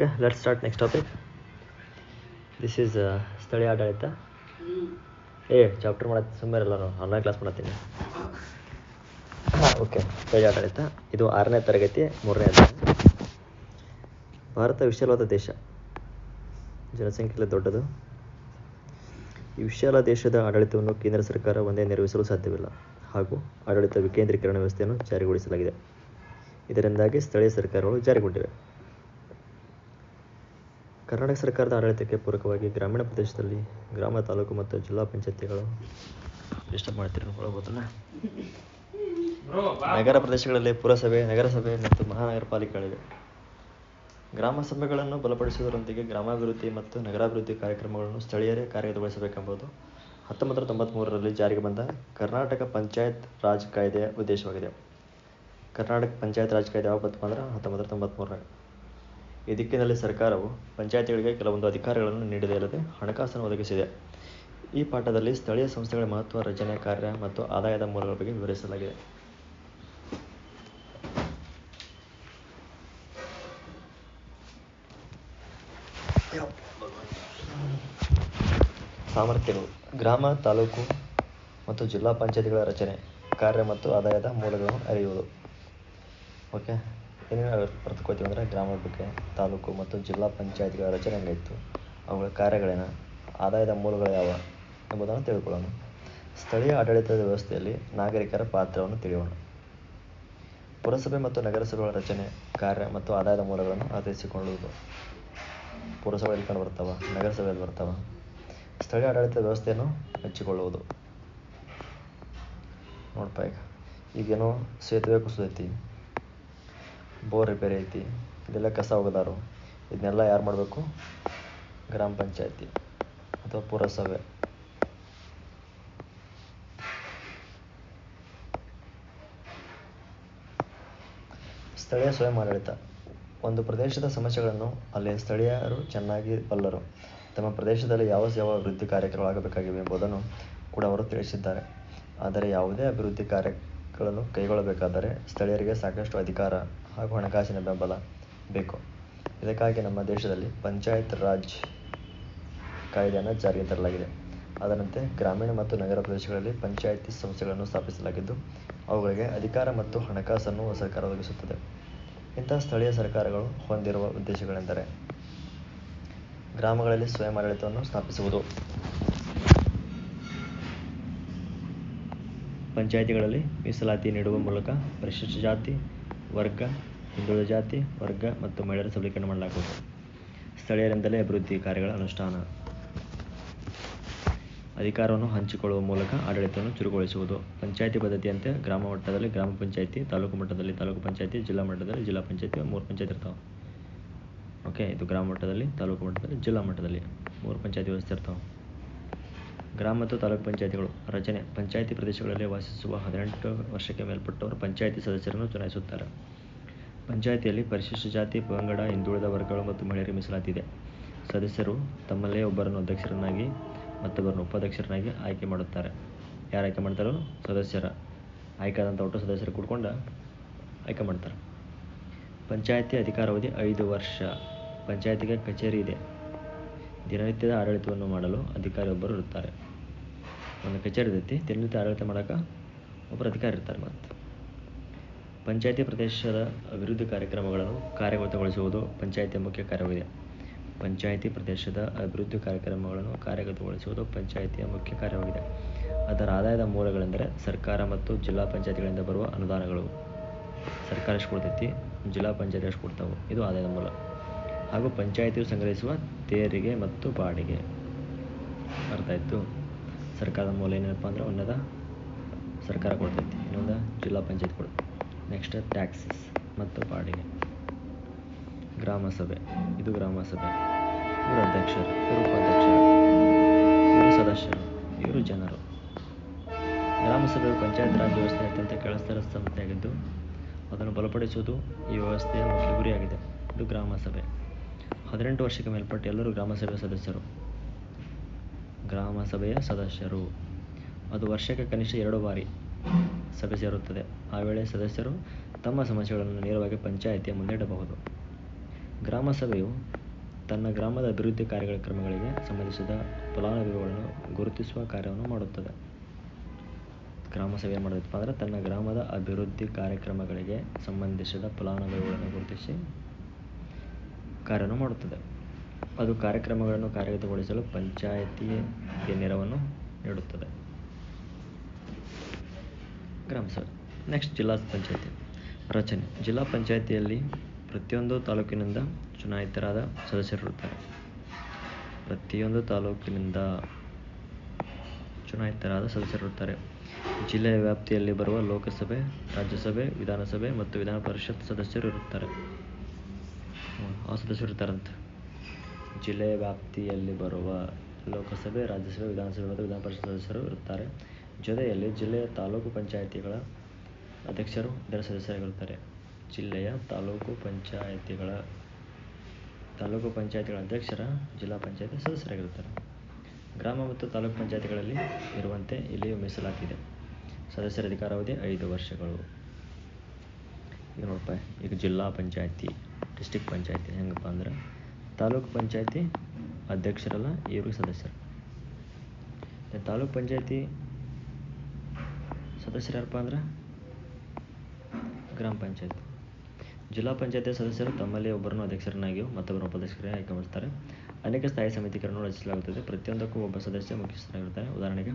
Okay, let's start next topic. This is ಸ್ಥಳೀಯ ಆಡಳಿತ. Chapter ಮಾಡತ್ತೆ ಸುಮ್ಮನೆ ಎಲ್ಲರೂ ಆನ್ಲೈನ್ ಕ್ಲಾಸ್ ಮಾಡತ್ತೀನಿ. ಓಕೆ, ಸ್ಥಳೀಯ ಆಡಳಿತ ಇದು 6ನೇ ತರಗತಿ 3ನೇ ಅಧ್ಯಾಯ. ಭಾರತ ವಿಶಾಲವಾದ ದೇಶ, ಜನಸಂಖ್ಯೆಯಲ್ಲಿ ದೊಡ್ಡದು. ಈ ವಿಶಾಲ ದೇಶದ ಆಡಳಿತವನ್ನು ಕೇಂದ್ರ ಸರ್ಕಾರ ಒಂದೇ ನಿರ್ವಹಿಸಲು ಸಾಧ್ಯವಿಲ್ಲ, ಹಾಗೂ ಆಡಳಿತ ವಿಕೇಂದ್ರೀಕರಣ ವ್ಯವಸ್ಥೆಯನ್ನು ಜಾರಿಗೊಳಿಸಲಾಗಿದೆ. ಇದರಿಂದಾಗಿ ಸ್ಥಳೀಯ ಸರ್ಕಾರಗಳು ಜಾರಿಗೊಂಡಿವೆ. ಕರ್ನಾಟಕ ಸರ್ಕಾರದ ಆಡಳಿತಕ್ಕೆ ಪೂರಕವಾಗಿ ಗ್ರಾಮೀಣ ಪ್ರದೇಶದಲ್ಲಿ ಗ್ರಾಮ, ತಾಲೂಕು ಮತ್ತು ಜಿಲ್ಲಾ ಪಂಚಾಯತಿಗಳು ಡಿಸ್ಟರ್ಬ್ ಮಾಡ್ತೀರಿ ನೋಡ್ಬೋದಲ್ಲ. ನಗರ ಪ್ರದೇಶಗಳಲ್ಲಿ ಪುರಸಭೆ, ನಗರಸಭೆ ಮತ್ತು ಮಹಾನಗರ ಪಾಲಿಕೆಗಳಿವೆ. ಗ್ರಾಮ ಸಭೆಗಳನ್ನು ಬಲಪಡಿಸುವುದರೊಂದಿಗೆ ಗ್ರಾಮಾಭಿವೃದ್ಧಿ ಮತ್ತು ನಗರಾಭಿವೃದ್ಧಿ ಕಾರ್ಯಕ್ರಮಗಳನ್ನು ಸ್ಥಳೀಯರೇ ಕಾರ್ಯಗತಗೊಳಿಸಬೇಕೆಂಬುದು 1993ರಲ್ಲಿ ಜಾರಿಗೆ ಬಂದ ಕರ್ನಾಟಕ ಪಂಚಾಯತ್ ರಾಜ್ ಕಾಯ್ದೆಯ ಉದ್ದೇಶವಾಗಿದೆ. ಕರ್ನಾಟಕ ಪಂಚಾಯತ್ ರಾಜ್ ಕಾಯ್ದೆ ಯಾವಾಗ ಬಂತು ಅಂದ್ರೆ 1993. ಈ ದಿಕ್ಕಿನಲ್ಲಿ ಸರ್ಕಾರವು ಪಂಚಾಯತಿಗಳಿಗೆ ಕೆಲವೊಂದು ಅಧಿಕಾರಗಳನ್ನು ನೀಡಿದೆಯಲ್ಲದೆ ಹಣಕಾಸನ್ನು ಒದಗಿಸಿದೆ. ಈ ಪಾಠದಲ್ಲಿ ಸ್ಥಳೀಯ ಸಂಸ್ಥೆಗಳ ಮಹತ್ವ, ರಚನೆ, ಕಾರ್ಯ ಮತ್ತು ಆದಾಯದ ಮೂಲಗಳ ಬಗ್ಗೆ ವಿವರಿಸಲಾಗಿದೆ. ಸಾಮರ್ಥ್ಯಗಳು: ಗ್ರಾಮ, ತಾಲೂಕು ಮತ್ತು ಜಿಲ್ಲಾ ಪಂಚಾಯತಿಗಳ ರಚನೆ, ಕಾರ್ಯ ಮತ್ತು ಆದಾಯದ ಮೂಲಗಳನ್ನು ಅರಿಯುವುದು. ಓಕೆ, ಏನೇನು ಅರ್ಥಕೋತೀವಿ ಅಂದರೆ ಗ್ರಾಮದ ಬಗ್ಗೆ, ತಾಲೂಕು ಮತ್ತು ಜಿಲ್ಲಾ ಪಂಚಾಯತಿಗಳ ರಚನೆ ಹೆಂಗಾಯಿತು, ಅವುಗಳ ಕಾರ್ಯಗಳೇನು, ಆದಾಯದ ಮೂಲಗಳು ಯಾವ ಎಂಬುದನ್ನು ತಿಳ್ಕೊಳ್ಳೋಣ. ಸ್ಥಳೀಯ ಆಡಳಿತದ ವ್ಯವಸ್ಥೆಯಲ್ಲಿ ನಾಗರಿಕರ ಪಾತ್ರವನ್ನು ತಿಳಿಯೋಣ. ಪುರಸಭೆ ಮತ್ತು ನಗರಸಭೆಗಳ ರಚನೆ, ಕಾರ್ಯ ಮತ್ತು ಆದಾಯದ ಮೂಲಗಳನ್ನು ಅರ್ಥೈಸಿಕೊಳ್ಳುವುದು. ಪುರಸಭೆಯಲ್ಲಿ ಕಂಡು ಬರ್ತಾವ, ನಗರಸಭೆಯಲ್ಲಿ ಬರ್ತಾವ. ಸ್ಥಳೀಯ ಆಡಳಿತದ ವ್ಯವಸ್ಥೆಯನ್ನು ಹಂಚಿಕೊಳ್ಳುವುದು. ನೋಡಪ್ಪ, ಈಗೇನೋ ಸೇತುವೆ ಕುಸಿದೈತಿ, ಬೋರ್ ರಿಪೇರಿ ಐತಿ, ಇದೆಲ್ಲ ಕಸ ಒಗೆದಾರು. ಇದನ್ನೆಲ್ಲ ಯಾರು ಮಾಡಬೇಕು? ಗ್ರಾಮ ಪಂಚಾಯತಿ ಅಥವಾ ಪುರಸಭೆ. ಸ್ಥಳೀಯ ಸ್ವಯಂ ಆಡಳಿತ: ಒಂದು ಪ್ರದೇಶದ ಸಮಸ್ಯೆಗಳನ್ನು ಅಲ್ಲಿ ಸ್ಥಳೀಯರು ಚೆನ್ನಾಗಿ ಬಲ್ಲರು. ತಮ್ಮ ಪ್ರದೇಶದಲ್ಲಿ ಯಾವ ಅಭಿವೃದ್ಧಿ ಕಾರ್ಯಕ್ರಮಗಳಾಗಬೇಕಾಗಿವೆ ಎಂಬುದನ್ನು ಕೂಡ ಅವರು ತಿಳಿಸಿದ್ದಾರೆ. ಆದರೆ ಯಾವುದೇ ಅಭಿವೃದ್ಧಿ ಕಾರ್ಯಗಳನ್ನು ಕೈಗೊಳ್ಳಬೇಕಾದರೆ ಸ್ಥಳೀಯರಿಗೆ ಸಾಕಷ್ಟು ಅಧಿಕಾರ ಹಾಗೂ ಹಣಕಾಸಿನ ಬೆಂಬಲ ಬೇಕು. ಇದಕ್ಕಾಗಿ ನಮ್ಮ ದೇಶದಲ್ಲಿ ಪಂಚಾಯತ್ ರಾಜ್ ಕಾಯ್ದೆಯನ್ನು ಜಾರಿಗೆ ತರಲಾಗಿದೆ. ಅದರಂತೆ ಗ್ರಾಮೀಣ ಮತ್ತು ನಗರ ಪ್ರದೇಶಗಳಲ್ಲಿ ಪಂಚಾಯತಿ ಸಂಸ್ಥೆಗಳನ್ನು ಸ್ಥಾಪಿಸಲಾಗಿದ್ದು, ಅವುಗಳಿಗೆ ಅಧಿಕಾರ ಮತ್ತು ಹಣಕಾಸನ್ನು ಸರ್ಕಾರ ಒದಗಿಸುತ್ತದೆ. ಇಂತಹ ಸ್ಥಳೀಯ ಸರ್ಕಾರಗಳು ಹೊಂದಿರುವ ಉದ್ದೇಶಗಳೆಂದರೆ: ಗ್ರಾಮಗಳಲ್ಲಿ ಸ್ವಯಂ ಆಡಳಿತವನ್ನು ಸ್ಥಾಪಿಸುವುದು, ಪಂಚಾಯತಿಗಳಲ್ಲಿ ಮೀಸಲಾತಿ ನೀಡುವ ಮೂಲಕ ಪರಿಶಿಷ್ಟ ಜಾತಿ, ವರ್ಗ, ಹಿಂದುಳಿದ ಜಾತಿ, ವರ್ಗ ಮತ್ತು ಮಹಿಳೆಯರ ಸಬಲೀಕರಣ ಮಾಡಲಾಗುವುದು. ಸ್ಥಳೀಯರಿಂದಲೇ ಅಭಿವೃದ್ಧಿ ಕಾರ್ಯಗಳ ಅನುಷ್ಠಾನ. ಅಧಿಕಾರವನ್ನು ಹಂಚಿಕೊಳ್ಳುವ ಮೂಲಕ ಆಡಳಿತವನ್ನು ಚುರುಕುಗೊಳಿಸುವುದು. ಪಂಚಾಯತಿ ಪದ್ಧತಿಯಂತೆ ಗ್ರಾಮ ಮಟ್ಟದಲ್ಲಿ ಗ್ರಾಮ ಪಂಚಾಯತಿ, ತಾಲೂಕು ಮಟ್ಟದಲ್ಲಿ ತಾಲೂಕು ಪಂಚಾಯತಿ, ಜಿಲ್ಲಾ ಮಟ್ಟದಲ್ಲಿ ಜಿಲ್ಲಾ ಪಂಚಾಯತಿ, 3 ಪಂಚಾಯತಿ ಇರ್ತಾವೆ. ಓಕೆ, ಇದು ಗ್ರಾಮ ಮಟ್ಟದಲ್ಲಿ, ತಾಲೂಕು ಮಟ್ಟದಲ್ಲಿ, ಜಿಲ್ಲಾ ಮಟ್ಟದಲ್ಲಿ 3 ಪಂಚಾಯತಿ ವ್ಯವಸ್ಥೆ ಇರ್ತಾವೆ. ಗ್ರಾಮ ಮತ್ತು ತಾಲೂಕು ಪಂಚಾಯತಿಗಳು ರಚನೆ: ಪಂಚಾಯತಿ ಪ್ರದೇಶಗಳಲ್ಲಿ ವಾಸಿಸುವ 18 ವರ್ಷಕ್ಕೆ ಮೇಲ್ಪಟ್ಟವರು ಪಂಚಾಯತಿ ಸದಸ್ಯರನ್ನು ಚುನಾಯಿಸುತ್ತಾರೆ. ಪಂಚಾಯತಿಯಲ್ಲಿ ಪರಿಶಿಷ್ಟ ಜಾತಿ, ಪಂಗಡ, ಹಿಂದುಳಿದ ವರ್ಗಗಳು ಮತ್ತು ಮಹಿಳೆಯರಿಗೆ ಮೀಸಲಾತಿ ಇದೆ. ಸದಸ್ಯರು ತಮ್ಮಲ್ಲೇ ಒಬ್ಬರನ್ನು ಅಧ್ಯಕ್ಷರನ್ನಾಗಿ ಮತ್ತೊಬ್ಬರನ್ನು ಉಪಾಧ್ಯಕ್ಷರನ್ನಾಗಿ ಆಯ್ಕೆ ಮಾಡುತ್ತಾರೆ. ಯಾರು ಆಯ್ಕೆ ಮಾಡ್ತಾರೋ? ಸದಸ್ಯರ ಆಯ್ಕೆಯಾದಂಥ ಒಟ್ಟು ಸದಸ್ಯರು ಕೂಡ್ಕೊಂಡು ಆಯ್ಕೆ ಮಾಡ್ತಾರೆ. ಪಂಚಾಯತಿ ಅಧಿಕಾರಾವಧಿ 5 ವರ್ಷ. ಪಂಚಾಯತಿಗೆ ಕಚೇರಿ ಇದೆ. ದಿನನಿತ್ಯದ ಆಡಳಿತವನ್ನು ಮಾಡಲು ಅಧಿಕಾರಿ ಒಬ್ಬರು ಇರುತ್ತಾರೆ. ಒಂದು ಕಚೇರಿ ಇರ್ತೈತಿ, ದಿನನಿತ್ಯ ಆಡಳಿತ ಮಾಡೋಕೆ ಒಬ್ಬರು ಅಧಿಕಾರಿ ಇರ್ತಾರೆ. ಮತ್ತು ಪಂಚಾಯತಿ ಪ್ರದೇಶದ ಅಭಿವೃದ್ಧಿ ಕಾರ್ಯಕ್ರಮಗಳನ್ನು ಕಾರ್ಯಗತಗೊಳಿಸುವುದು ಪಂಚಾಯತಿಯ ಮುಖ್ಯ ಕಾರ್ಯವಾಗಿದೆ. ಪಂಚಾಯತಿ ಪ್ರದೇಶದ ಅಭಿವೃದ್ಧಿ ಕಾರ್ಯಕ್ರಮಗಳನ್ನು ಕಾರ್ಯಗತಗೊಳಿಸುವುದು ಪಂಚಾಯತಿಯ ಮುಖ್ಯ ಕಾರ್ಯವಾಗಿದೆ. ಅದರ ಆದಾಯದ ಮೂಲಗಳೆಂದರೆ ಸರ್ಕಾರ ಮತ್ತು ಜಿಲ್ಲಾ ಪಂಚಾಯತಿಗಳಿಂದ ಬರುವ ಅನುದಾನಗಳು. ಸರ್ಕಾರ ಎಷ್ಟು ಕೊಡ್ತೈತಿ, ಜಿಲ್ಲಾ ಪಂಚಾಯತಿ ಎಷ್ಟು ಕೊಡ್ತಾವೆ, ಇದು ಆದಾಯದ ಮೂಲ. ಹಾಗೂ ಪಂಚಾಯತಿಯು ಸಂಗ್ರಹಿಸುವ ತೆರಿಗೆ ಮತ್ತು ಬಾಡಿಗೆ. ಅರ್ಥ ಆಯಿತು? ಸರ್ಕಾರದ ಮೂಲ ಏನಪ್ಪ ಅಂದ್ರೆ ಒಂದದ ಸರ್ಕಾರ ಕೊಡ್ತೈತಿ, ಇನ್ನೊಂದು ಜಿಲ್ಲಾ ಪಂಚಾಯತ್ ಕೊಡ್ತೈತಿ. ನೆಕ್ಸ್ಟ್ ಟ್ಯಾಕ್ಸಸ್ ಮತ್ತು ಬಾಡಿಗೆ. ಗ್ರಾಮ ಸಭೆ: ಇದು ಗ್ರಾಮ ಸಭೆ. ಇವರು ಅಧ್ಯಕ್ಷರು, ಇವರು ಉಪಾಧ್ಯಕ್ಷರು, ಇವರು ಸದಸ್ಯರು, ಇವರು ಜನರು. ಗ್ರಾಮ ಸಭೆಯು ಪಂಚಾಯತ್ ರಾಜ್ ವ್ಯವಸ್ಥೆಯ ಅತ್ಯಂತ ಕೆಳಸ್ತರದ ಸಂಸ್ಥೆಯಾಗಿದ್ದು, ಅದನ್ನು ಬಲಪಡಿಸುವುದು ಈ ವ್ಯವಸ್ಥೆಯ ಮುಖ್ಯ ಗುರಿಯಾಗಿದೆ. ಇದು ಗ್ರಾಮ ಸಭೆ. 18 ವರ್ಷಕ್ಕೆ ಮೇಲ್ಪಟ್ಟ ಎಲ್ಲರೂ ಗ್ರಾಮ ಸಭೆಯ ಸದಸ್ಯರು. ಗ್ರಾಮ ಸಭೆಯ ಸದಸ್ಯರು. ಅದು ವರ್ಷಕ್ಕೆ ಕನಿಷ್ಠ 2 ಬಾರಿ ಸಭೆ ಸೇರುತ್ತದೆ. ಆ ವೇಳೆ ಸದಸ್ಯರು ತಮ್ಮ ಸಮಸ್ಯೆಗಳನ್ನು ನೇರವಾಗಿ ಪಂಚಾಯತಿಯ ಮುಂದೆ ಇಡಬಹುದು. ಗ್ರಾಮ ಸಭೆಯು ತನ್ನ ಗ್ರಾಮದ ಅಭಿವೃದ್ಧಿ ಕಾರ್ಯಕ್ರಮಗಳಿಗೆ ಸಂಬಂಧಿಸಿದ ಫಲಾನುಭವಿಗಳನ್ನು ಗುರುತಿಸುವ ಕಾರ್ಯವನ್ನು ಮಾಡುತ್ತದೆ. ಗ್ರಾಮ ಸಭೆ ಏನು ಮಾಡುತ್ತಪ್ಪ ಅಂದರೆ ತನ್ನ ಗ್ರಾಮದ ಅಭಿವೃದ್ಧಿ ಕಾರ್ಯಕ್ರಮಗಳಿಗೆ ಸಂಬಂಧಿಸಿದ ಫಲಾನುಭವಿಗಳನ್ನು ಗುರುತಿಸಿ ಕಾರ್ಯವನ್ನು ಮಾಡುತ್ತದೆ. ಅದು ಕಾರ್ಯಕ್ರಮಗಳನ್ನು ಕಾರ್ಯಗತಗೊಳಿಸಲು ಪಂಚಾಯಿತಿಗೆ ನೆರವನ್ನು ನೀಡುತ್ತದೆ. ಗ್ರಾಮ ಸಭೆ. ನೆಕ್ಸ್ಟ್ ಜಿಲ್ಲಾ ಪಂಚಾಯಿತಿ ರಚನೆ. ಜಿಲ್ಲಾ ಪಂಚಾಯಿತಿಯಲ್ಲಿ ಪ್ರತಿಯೊಂದು ತಾಲೂಕಿನಿಂದ ಚುನಾಯಿತರಾದ ಸದಸ್ಯರಿರುತ್ತಾರೆ. ಪ್ರತಿಯೊಂದು ತಾಲೂಕಿನಿಂದ ಚುನಾಯಿತರಾದ ಸದಸ್ಯರಿರುತ್ತಾರೆ. ಜಿಲ್ಲೆಯ ವ್ಯಾಪ್ತಿಯಲ್ಲಿ ಬರುವ ಲೋಕಸಭೆ, ರಾಜ್ಯಸಭೆ, ವಿಧಾನಸಭೆ ಮತ್ತು ವಿಧಾನ ಪರಿಷತ್ ಸದಸ್ಯರು ಇರುತ್ತಾರೆ. ಆ ಸದಸ್ಯರು ಇರ್ತಾರಂತೆ. ಜಿಲ್ಲೆಯ ವ್ಯಾಪ್ತಿಯಲ್ಲಿ ಬರುವ ಲೋಕಸಭೆ, ರಾಜ್ಯಸಭೆ, ವಿಧಾನಸಭೆ ಮತ್ತು ವಿಧಾನ ಪರಿಷತ್ ಸದಸ್ಯರು ಇರುತ್ತಾರೆ. ಜೊತೆಯಲ್ಲಿ ಜಿಲ್ಲೆಯ ತಾಲೂಕು ಪಂಚಾಯಿತಿಗಳ ಅಧ್ಯಕ್ಷರು ಇದರ ಸದಸ್ಯರಾಗಿರುತ್ತಾರೆ. ಜಿಲ್ಲೆಯ ತಾಲೂಕು ಪಂಚಾಯಿತಿಗಳ ಅಧ್ಯಕ್ಷರ ಜಿಲ್ಲಾ ಪಂಚಾಯಿತಿ ಸದಸ್ಯರಾಗಿರುತ್ತಾರೆ. ಗ್ರಾಮ ಮತ್ತು ತಾಲೂಕು ಪಂಚಾಯಿತಿಗಳಲ್ಲಿ ಇರುವಂತೆ ಇಲ್ಲಿಯೂ ಮೀಸಲಾತಿ ಇದೆ. ಸದಸ್ಯರ ಅಧಿಕಾರಾವಧಿ 5 ವರ್ಷಗಳು. ಈಗ ನೋಡಪ್ಪ, ಈಗ ಜಿಲ್ಲಾ ಪಂಚಾಯಿತಿ, ಡಿಸ್ಟಿಕ್ ಪಂಚಾಯಿತಿ ಹೆಂಗಪ್ಪ ಅಂದ್ರೆ ತಾಲೂಕು ಪಂಚಾಯಿತಿ ಅಧ್ಯಕ್ಷರಲ್ಲ, ಇವರು ಸದಸ್ಯರು. ತಾಲೂಕು ಪಂಚಾಯಿತಿ ಸದಸ್ಯರು ಯಾರಪ್ಪ ಅಂದ್ರೆ ಗ್ರಾಮ ಪಂಚಾಯಿತಿ. ಜಿಲ್ಲಾ ಪಂಚಾಯಿತಿಯ ಸದಸ್ಯರು ತಮ್ಮಲ್ಲಿ ಒಬ್ಬರನ್ನು ಅಧ್ಯಕ್ಷರನ್ನಾಗಿಯೂ ಮತ್ತೊಬ್ಬರನ್ನು ಉಪಾಧ್ಯಕ್ಷರಾಗಿ ಆಯ್ಕೆ ಮಾಡುತ್ತಾರೆ. ಅನೇಕ ಸ್ಥಾಯಿ ಸಮಿತಿಗಳನ್ನು ರಚಿಸಲಾಗುತ್ತದೆ. ಪ್ರತಿಯೊಂದಕ್ಕೂ ಒಬ್ಬ ಸದಸ್ಯ ಮುಖ್ಯಸ್ಥರಾಗಿರುತ್ತಾರೆ. ಉದಾಹರಣೆಗೆ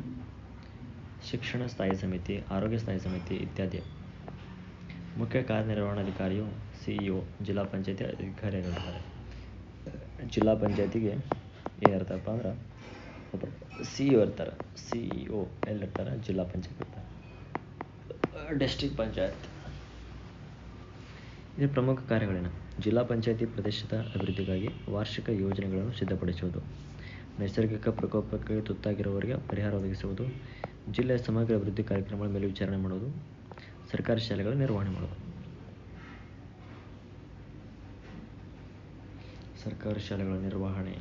ಶಿಕ್ಷಣ ಸ್ಥಾಯಿ ಸಮಿತಿ, ಆರೋಗ್ಯ ಸ್ಥಾಯಿ ಸಮಿತಿ ಇತ್ಯಾದಿ. ಮುಖ್ಯ ಕಾರ್ಯನಿರ್ವಹಣಾಧಿಕಾರಿಯು CEO ಜಿಲ್ಲಾ ಪಂಚಾಯಿತಿ ಅಧಿಕಾರಿಯಾಗಿರುತ್ತಾರೆ. ಜಿಲ್ಲಾ ಪಂಚಾಯಿತಿಗೆ ಏನಿರ್ತಾರಪ್ಪ ಅಂದ್ರೆ ಒಬ್ಬರು CEO ಇರ್ತಾರೆ. CEO ಎಲ್ಲಿರ್ತಾರೆ? ಜಿಲ್ಲಾ ಪಂಚಾಯತ್ ಇರ್ತಾರೆ. ಡಿಸ್ಟ್ರಿಕ್ಟ್ ಪಂಚಾಯತ್. ಇದರ ಪ್ರಮುಖ ಕಾರ್ಯಗಳೇನು? ಜಿಲ್ಲಾ ಪಂಚಾಯಿತಿ ಪ್ರದೇಶದ ಅಭಿವೃದ್ಧಿಗಾಗಿ ವಾರ್ಷಿಕ ಯೋಜನೆಗಳನ್ನು ಸಿದ್ಧಪಡಿಸುವುದು, ನೈಸರ್ಗಿಕ ಪ್ರಕೋಪಕ್ಕೆ ತುತ್ತಾಗಿರುವವರಿಗೆ ಪರಿಹಾರ ಒದಗಿಸುವುದು, ಜಿಲ್ಲೆಯ ಸಮಗ್ರ ಅಭಿವೃದ್ಧಿ ಕಾರ್ಯಕ್ರಮಗಳ ಮೇಲ್ವಿಚಾರಣೆ ಮಾಡುವುದು, ಸರ್ಕಾರಿ ಶಾಲೆಗಳ ನಿರ್ವಹಣೆ ಮಾಡುವುದು. ಸರ್ಕಾರಿ ಶಾಲೆಗಳ ನಿರ್ವಹಣೆ,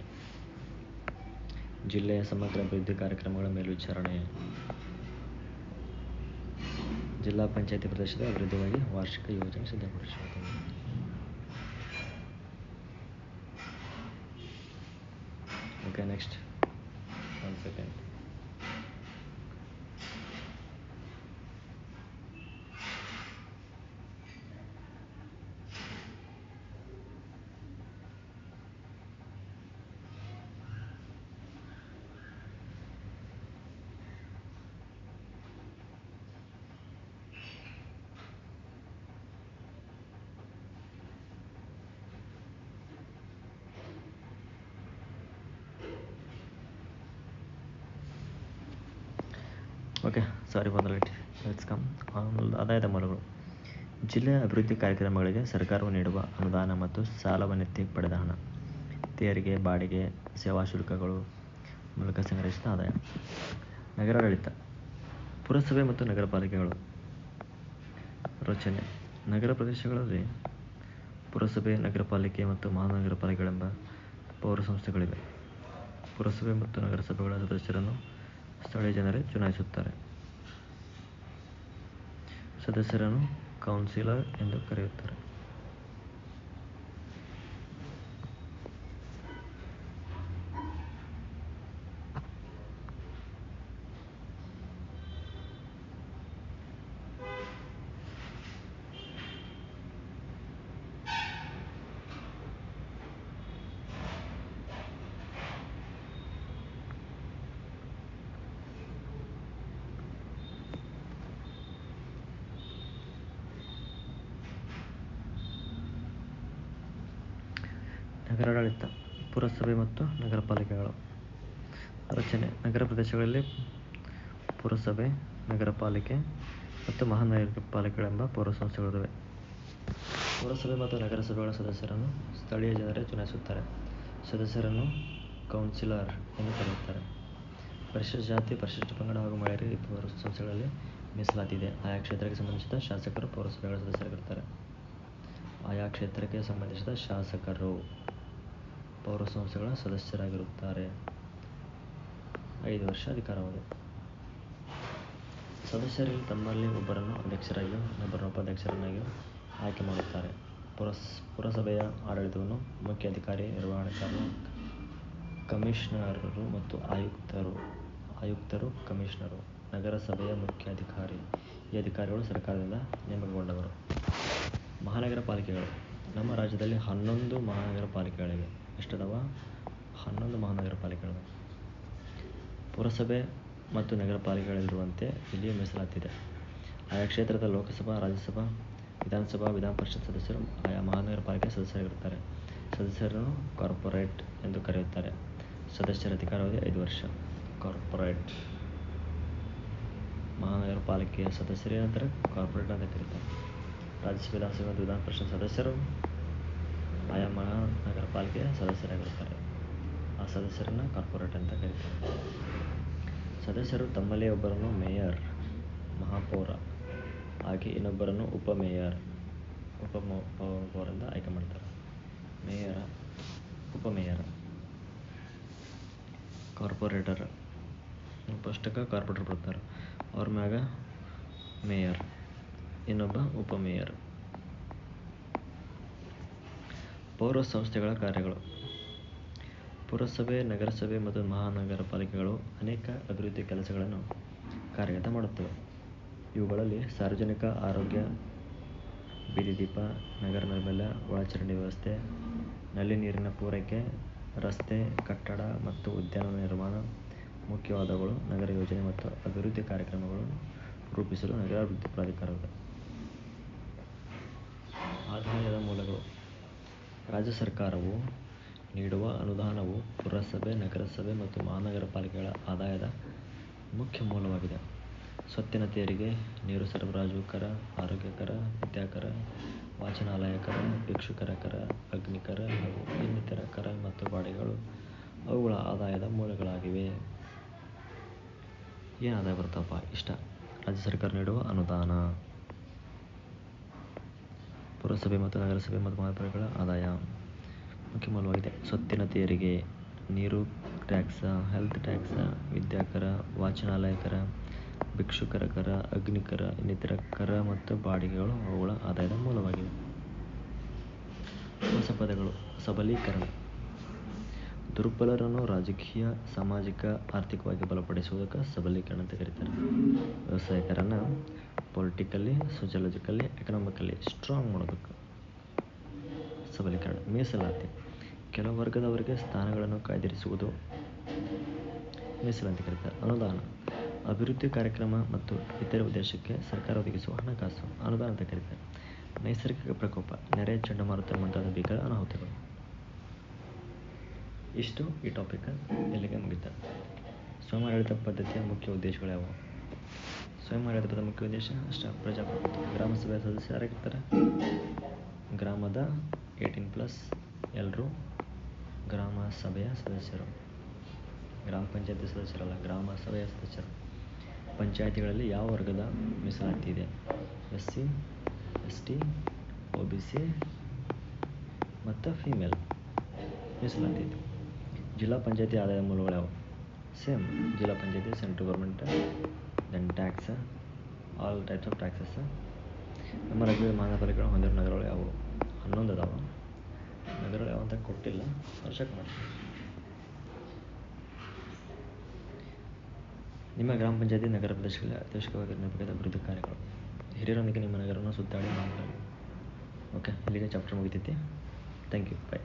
ಜಿಲ್ಲೆಯ ಸಮಗ್ರ ಅಭಿವೃದ್ಧಿ ಕಾರ್ಯಕ್ರಮಗಳ ಮೇಲ್ವಿಚಾರಣೆ, ಜಿಲ್ಲಾ ಪಂಚಾಯಿತಿ ಪ್ರದೇಶದ ಅಭಿವೃದ್ಧಿಗಾಗಿ ವಾರ್ಷಿಕ ಯೋಜನೆ ಸಿದ್ಧಪಡಿಸುವುದು. Okay, next 1 second. Okay, sorry for the late. Let's come. ಆದಾಯದ ಮೂಲಗಳು. ಜಿಲ್ಲೆಯ ಅಭಿವೃದ್ಧಿ ಕಾರ್ಯಕ್ರಮಗಳಿಗೆ ಸರ್ಕಾರವು ನೀಡುವ ಅನುದಾನ ಮತ್ತು ಸಾಲವನ್ನೆತ್ತಿ ಪಡೆದ ಹಣ, ತೆರಿಗೆ, ಬಾಡಿಗೆ, ಸೇವಾ ಶುಲ್ಕಗಳು ಮೂಲಕ ಸಂಗ್ರಹಿಸಿದ ಆದಾಯ. ನಗರಾಡಳಿತ. ಪುರಸಭೆ ಮತ್ತು ನಗರ ಪಾಲಿಕೆಗಳು. ರಚನೆ. ನಗರ ಪ್ರದೇಶಗಳಲ್ಲಿ ಪುರಸಭೆ, ನಗರ ಪಾಲಿಕೆ ಮತ್ತು ಮಹಾನಗರ ಪಾಲಿಕೆಗಳೆಂಬ ಪೌರ ಸಂಸ್ಥೆಗಳಿವೆ. ಪುರಸಭೆ ಮತ್ತು ನಗರಸಭೆಗಳ ಸದಸ್ಯರನ್ನು ಸ್ಥಳೀಯ ಜನರೇ ಚುನಾಯಿಸುತ್ತಾರೆ. ಸದಸ್ಯರನ್ನು ಕೌನ್ಸಿಲರ್ ಎಂದು ಕರೆಯುತ್ತಾರೆ. ನಗರಾಡಳಿತ. ಪುರಸಭೆ ಮತ್ತು ನಗರ ಪಾಲಿಕೆಗಳು. ರಚನೆ. ನಗರ ಪ್ರದೇಶಗಳಲ್ಲಿ ಪುರಸಭೆ, ನಗರ ಪಾಲಿಕೆ ಮತ್ತು ಮಹಾನಗರ ಪಾಲಿಕೆಗಳೆಂಬ ಪೌರ ಸಂಸ್ಥೆಗಳಿವೆ. ಪುರಸಭೆ ಮತ್ತು ನಗರಸಭೆಗಳ ಸದಸ್ಯರನ್ನು ಸ್ಥಳೀಯ ಜನರೇ ಚುನಾಯಿಸುತ್ತಾರೆ. ಸದಸ್ಯರನ್ನು ಕೌನ್ಸಿಲರ್ ಎಂದು ಕರೆಯುತ್ತಾರೆ. ಪರಿಶಿಷ್ಟ ಜಾತಿ, ಪರಿಶಿಷ್ಟ ಪಂಗಡ ಹಾಗೂ ಮಹಿಳೆಯರಿಗೆ ಈ ಪೌರ ಸಂಸ್ಥೆಗಳಲ್ಲಿ ಮೀಸಲಾತಿ ಇದೆ. ಆಯಾ ಕ್ಷೇತ್ರಕ್ಕೆ ಸಂಬಂಧಿಸಿದ ಶಾಸಕರು ಪೌರಸಭೆಗಳ ಸದಸ್ಯರಾಗಿರುತ್ತಾರೆ. ಆಯಾ ಕ್ಷೇತ್ರಕ್ಕೆ ಸಂಬಂಧಿಸಿದ ಶಾಸಕರು ಪೌರ ಸಂಸ್ಥೆಗಳ ಸದಸ್ಯರಾಗಿರುತ್ತಾರೆ. 5 ವರ್ಷ ಅಧಿಕಾರಾವಧಿ. ಸದಸ್ಯರಲ್ಲಿ ತಮ್ಮಲ್ಲಿ ಒಬ್ಬರನ್ನು ಅಧ್ಯಕ್ಷರಾಗಿಯೂ ಇನ್ನೊಬ್ಬರನ್ನು ಉಪಾಧ್ಯಕ್ಷರನ್ನಾಗಿಯೂ ಆಯ್ಕೆ ಮಾಡುತ್ತಾರೆ. ಪುರಸಭೆಯ ಆಡಳಿತವನ್ನು ಮುಖ್ಯ ಅಧಿಕಾರಿ, ನಿರ್ವಹಣಾಧಿಕಾರಿ, ಕಮಿಷನರರು ಮತ್ತು ಆಯುಕ್ತರು ಕಮಿಷನರು. ನಗರಸಭೆಯ ಮುಖ್ಯ ಅಧಿಕಾರಿ. ಈ ಅಧಿಕಾರಿಗಳು ಸರ್ಕಾರದಿಂದ ನೇಮಕಗೊಂಡವರು. ಮಹಾನಗರ ಪಾಲಿಕೆಗಳು. ನಮ್ಮ ರಾಜ್ಯದಲ್ಲಿ 11 ಮಹಾನಗರ ಪಾಲಿಕೆಗಳಿವೆ. ಎಷ್ಟದವ? 11 ಮಹಾನಗರ ಪಾಲಿಕೆಗಳಿವೆ. ಪುರಸಭೆ ಮತ್ತು ನಗರ ಪಾಲಿಕೆಗಳಿರುವಂತೆ ಇಲ್ಲಿಯೂ ಮೀಸಲಾತಿದೆ. ಆಯಾ ಕ್ಷೇತ್ರದ ಲೋಕಸಭಾ, ರಾಜ್ಯಸಭಾ, ವಿಧಾನಸಭಾ, ವಿಧಾನ ಪರಿಷತ್ ಸದಸ್ಯರು ಆಯಾ ಮಹಾನಗರ ಪಾಲಿಕೆ ಸದಸ್ಯರಾಗಿರುತ್ತಾರೆ. ಸದಸ್ಯರನ್ನು ಕಾರ್ಪೊರೇಟ್ ಎಂದು ಕರೆಯುತ್ತಾರೆ. ಸದಸ್ಯರ ಅಧಿಕಾರಾವಧಿ 5 ವರ್ಷ. ಕಾರ್ಪೊರೇಟ್ ಮಹಾನಗರ ಪಾಲಿಕೆಯ ಸದಸ್ಯರು ಏನಂತಾರೆ? ಕಾರ್ಪೊರೇಟ್ ಅಂತ ಕರೀತಾರೆ. ರಾಜ್ಯಸಭೆ, ವಿಧಾನಸಭೆ ಮತ್ತು ವಿಧಾನ ಪರಿಷತ್ ಸದಸ್ಯರು ಆಯಾ ಮಹಾನಗರ ಪಾಲಿಕೆಯ ಸದಸ್ಯರಾಗಿರುತ್ತಾರೆ. ಆ ಸದಸ್ಯರನ್ನು ಕಾರ್ಪೊರೇಟ್ ಅಂತ ಕರೀತಾರೆ. ಸದಸ್ಯರು ತಮ್ಮಲ್ಲೇ ಒಬ್ಬರನ್ನು ಮೇಯರ್, ಮಹಾಪೌರ ಆಗಿ ಇನ್ನೊಬ್ಬರನ್ನು ಉಪಮೇಯರ್ ಎಂದು ಆಯ್ಕೆ ಮಾಡ್ತಾರೆ. ಮೇಯರ, ಉಪಮೇಯರ. ಕಾರ್ಪೊರೇಟರ್ ಫಸ್ಟಕ್ಕೆ ಕಾರ್ಪೊರೇಟರ್ ಬರ್ತಾರೆ. ಅವ್ರ ಮ್ಯಾಗ ಮೇಯರ್, ಇನ್ನೊಬ್ಬ ಉಪಮೇಯರ್. ಪೌರ ಸಂಸ್ಥೆಗಳ ಕಾರ್ಯಗಳು. ಪುರಸಭೆ, ನಗರಸಭೆ ಮತ್ತು ಮಹಾನಗರ ಪಾಲಿಕೆಗಳು ಅನೇಕ ಅಭಿವೃದ್ಧಿ ಕೆಲಸಗಳನ್ನು ಕಾರ್ಯಗತ ಮಾಡುತ್ತವೆ. ಇವುಗಳಲ್ಲಿ ಸಾರ್ವಜನಿಕ ಆರೋಗ್ಯ, ಬೀದಿ ದೀಪ, ನಗರ ನೈರ್ಮಲ್ಯ, ಒಳಚರಂಡಿ ವ್ಯವಸ್ಥೆ, ನಲ್ಲಿ ನೀರಿನ ಪೂರೈಕೆ, ರಸ್ತೆ, ಕಟ್ಟಡ ಮತ್ತು ಉದ್ಯಾನವನ ನಿರ್ಮಾಣ ಮುಖ್ಯವಾದವುಗಳು. ನಗರ ಯೋಜನೆ ಮತ್ತು ಅಭಿವೃದ್ಧಿ ಕಾರ್ಯಕ್ರಮಗಳನ್ನು ರೂಪಿಸಲು ನಗರಾಭಿವೃದ್ಧಿ ಪ್ರಾಧಿಕಾರವಿದೆ. ಆದಾಯದ ಮೂಲಗಳು. ರಾಜ್ಯ ಸರ್ಕಾರವು ನೀಡುವ ಅನುದಾನವು ಪುರಸಭೆ, ನಗರಸಭೆ ಮತ್ತು ಮಹಾನಗರ ಪಾಲಿಕೆಗಳ ಆದಾಯದ ಮುಖ್ಯ ಮೂಲವಾಗಿದೆ. ಸ್ವತ್ತಿನ ತೆರಿಗೆ, ನೀರು ಸರಬರಾಜು ಕರ, ಆರೋಗ್ಯ ಕರ, ವಿದ್ಯಾಕರ, ವಾಚನಾಲಯ ಕರ, ಭಿಕ್ಷುಕರ ಕರ, ಅಗ್ನಿಕರ ಹಾಗೂ ಇನ್ನಿತರ ಕರ ಮತ್ತು ಬಾಡಿಗೆಗಳು ಅವುಗಳ ಆದಾಯದ ಮೂಲಗಳಾಗಿವೆ. ಏನು ಆದಾಯ ಬರ್ತಾವಪ್ಪ? ಇಷ್ಟ. ರಾಜ್ಯ ಸರ್ಕಾರ ನೀಡುವ ಅನುದಾನ. ಪುರಸಭೆ ಮತ್ತು ನಗರಸಭೆ ಮತ್ತು ಮಹಾನಗರಪಾಲಿಕೆಗಳ ಆದಾಯ ಮುಖ್ಯ ಮೂಲವಾಗಿದೆ. ಸ್ವತ್ತಿನ ತೆರಿಗೆ, ನೀರು ಟ್ಯಾಕ್ಸ, ಹೆಲ್ತ್ ಟ್ಯಾಕ್ಸ, ವಿದ್ಯಾಕರ, ವಾಚನಾಲಯ ಕರ, ಭಿಕ್ಷುಕರ ಕರ, ಅಗ್ನಿಕರ, ಇನ್ನಿತರ ಕರ ಮತ್ತು ಬಾಡಿಗೆಗಳು ಅವುಗಳ ಆದಾಯದ ಮೂಲವಾಗಿವೆ. ಹೊಸ ಪದಗಳು. ಸಬಲೀಕರಣ. ದುರ್ಬಲರನ್ನು ರಾಜಕೀಯ, ಸಾಮಾಜಿಕ, ಆರ್ಥಿಕವಾಗಿ ಬಲಪಡಿಸುವುದಕ್ಕೆ ಸಬಲೀಕರಣ ಅಂತ ಕರೀತಾರೆ. ವ್ಯವಸಾಯಿಕರನ್ನು ಪೊಲಿಟಿಕಲಿ, ಸೋಷಿಯಲಾಜಿಕಲಿ, ಎಕನಾಮಿಕಲಿ ಸ್ಟ್ರಾಂಗ್ ಮಾಡೋದಕ್ಕೆ ಸಬಲೀಕರಣ. ಮೀಸಲಾತಿ. ಕೆಲವು ವರ್ಗದವರಿಗೆ ಸ್ಥಾನಗಳನ್ನು ಕಾಯ್ದಿರಿಸುವುದು ಮೀಸಲು ಅಂತ ಕರೀತಾರೆ. ಅನುದಾನ. ಅಭಿವೃದ್ಧಿ ಕಾರ್ಯಕ್ರಮ ಮತ್ತು ಇತರೆ ಉದ್ದೇಶಕ್ಕೆ ಸರ್ಕಾರ ಒದಗಿಸುವ ಹಣಕಾಸು ಅನುದಾನ ಅಂತ ಕರೀತಾರೆ. ನೈಸರ್ಗಿಕ ಪ್ರಕೋಪ. ನೆರೆ, ಚಂಡಮಾರುತ ಮುಂತಾದ ಭೀಕರ ಅನಾಹುತಗಳು. ಇಷ್ಟು ಈ ಟಾಪಿಕ್. ಇಲ್ಲಿಗೆ ಮುಗಿತ. ಸ್ವಯಂ ಆಡಳಿತ ಪದ್ಧತಿಯ ಮುಖ್ಯ ಉದ್ದೇಶಗಳು ಯಾವುವು? ಸ್ವಯಂ ಆಡಳಿತದ ಮುಖ್ಯ ಉದ್ದೇಶ ಪ್ರಜಾಪ್ರಭುತ್ವ. ಗ್ರಾಮ ಸಭೆಯ ಸದಸ್ಯರು ಯಾರಾಗಿರ್ತಾರೆ? ಗ್ರಾಮದ 18+ ಎಲ್ಲರೂ ಗ್ರಾಮ ಸಭೆಯ ಸದಸ್ಯರು. ಗ್ರಾಮ ಪಂಚಾಯತಿ ಸದಸ್ಯರಲ್ಲ, ಗ್ರಾಮ ಸಭೆಯ ಸದಸ್ಯರು. ಪಂಚಾಯತಿಗಳಲ್ಲಿ ಯಾವ ವರ್ಗದ ಮೀಸಲಾತಿ ಇದೆ? SC, ST, OBC ಮತ್ತು ಫಿಮೇಲ್ ಮೀಸಲಾತಿ ಇದೆ. ಜಿಲ್ಲಾ ಪಂಚಾಯತಿ ಆದಾಯ ಮೂಲಗಳು ಯಾವುವು? ಸೇಮ್. ಜಿಲ್ಲಾ ಪಂಚಾಯತಿ central government, then tax, all types of taxes. ನಮ್ಮ ರಾಜ್ಯದ ಮಹಾನಗರ ಪಾಲಿಕೆಗಳು ಹೊಂದಿರುವ ನಗರಗಳು ಯಾವುವು? 11 ಅದಾವ. ನಗರಗಳು ಯಾವ ಅಂತ ಕೊಟ್ಟಿಲ್ಲ, ಚೆಕ್ ಮಾಡಿ. ನಿಮ್ಮ ಗ್ರಾಮ ಪಂಚಾಯತಿ ನಗರ ಪ್ರದೇಶಗಳಲ್ಲಿ ಅತ್ಯವಶ್ಯಕವಾಗಿ ನಿರ್ವಹಿಸಬೇಕಾದ ಅಭಿವೃದ್ಧಿ ಕಾರ್ಯಗಳು. ಹಿರಿಯರೊಂದಿಗೆ ನಿಮ್ಮ ನಗರವನ್ನು ಸುತ್ತಾಡಿ ಮಾತನಾಡಿ. ಓಕೆ, ಇಲ್ಲಿಗೆ ಚಾಪ್ಟರ್ ಮುಗಿತೈತಿ. Thank you. ಬಾಯ್.